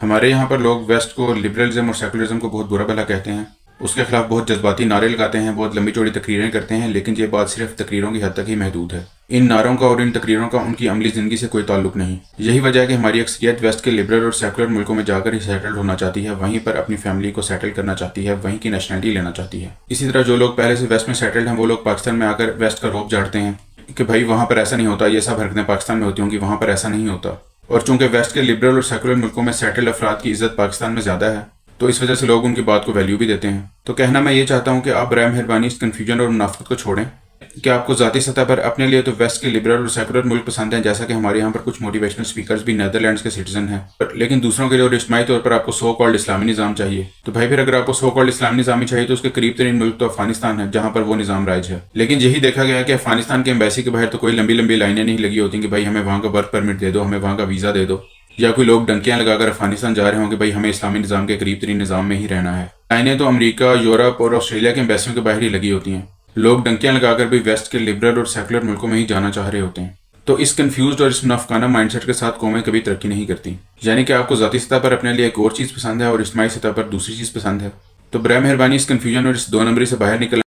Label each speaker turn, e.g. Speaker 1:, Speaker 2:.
Speaker 1: हमारे यहाँ पर लोग वेस्ट को लिबरलिज्म और सेकुलरिज्म को बहुत बुरा भला कहते हैं, उसके खिलाफ बहुत जज्बाती नारे लगाते हैं, बहुत लंबी चौड़ी तकरीरें करते हैं, लेकिन ये बात सिर्फ तकरीरों की हद तक ही महदूद है। इन नारों का और इन तकरीरों का उनकी अमली जिंदगी से कोई ताल्लुक नहीं। यही वजह है कि हमारी अक्सरियत वेस्ट के लिबरल और सेकुलर मुल्कों में जाकर ही सेटल्ड होना चाहती है, वहीं पर अपनी फैमिली को सेटल करना चाहती है, वहीं की नेशनलिटी लेना चाहती है। इसी तरह जो लोग पहले से वेस्ट में सेटल्ड हैं वो लोग पाकिस्तान में आकर वेस्ट का रोब झाड़ते हैं कि भाई वहाँ पर ऐसा नहीं होता, ये सब हरकतें पाकिस्तान में होती होंगी, वहाँ पर ऐसा नहीं होता। और चूंकि वेस्ट के लिबरल और सेकुलर मुल्कों में सेटल्ड अफराद की इज्जत पाकिस्तान में ज़्यादा है, तो इस वजह से लोग उनकी बात को वैल्यू भी देते हैं। तो कहना मैं ये चाहता हूँ कि आप बराए मेहरबानी इस कन्फ्यूजन और मुनाफिकत को छोड़ें कि आपको ज़ाती सतह पर अपने लिए तो वेस्ट के लिबरल और सेकुलर मुल्क पसंद हैं, जैसा कि हमारे यहाँ पर कुछ मोटिवेशनल स्पीकर्स भी नीदरलैंड्स के सिटीजन हैं, लेकिन दूसरों के लिए और इज्तिमाई तौर पर आपको सो कॉल्ड इस्लामी निज़ाम चाहिए। तो भाई फिर अगर आपको सो कॉल्ड इस्लामी निज़ाम चाहिए तो उसके करीब तरीन मुल्क तो अफगानिस्तान है, जहाँ पर वो निज़ाम राइज है। लेकिन यही देखा गया कि अफगानिस्तान के एम्बेसी के बाहर तो कोई लंबी लंबी लाइनें नहीं लगी होती कि भाई हमें वहाँ का वर्क परमिट दे दो, हमें वहाँ का वीज़ा दे दो, या कोई लोग डंकियां लगाकर अफगानिस्तान जा रहे होंगे भाई हमें इस्लामी निज़ाम के करीब तरीन निज़ाम में ही रहना है। लाइनें तो अमेरिका, यूरोप और ऑस्ट्रेलिया के एम्बेसियों के बाहर ही लगी होती हैं। लोग डंकियां लगाकर भी वेस्ट के लिबरल और सेकुलर मुल्कों में ही जाना चाह रहे होते हैं। तो इस कंफ्यूज्ड और इस मुनाफिकाना माइंडसेट के साथ कौमें कभी तरक्की नहीं करती। यानी कि आपको ज़ाती सतह पर अपने लिए एक और चीज़ पसंद है और इज्तिमाई सतह पर दूसरी चीज़ पसंद है। तो बराए मेहरबानी इस कन्फ्यूजन और इस दो नंबरी से बाहर निकल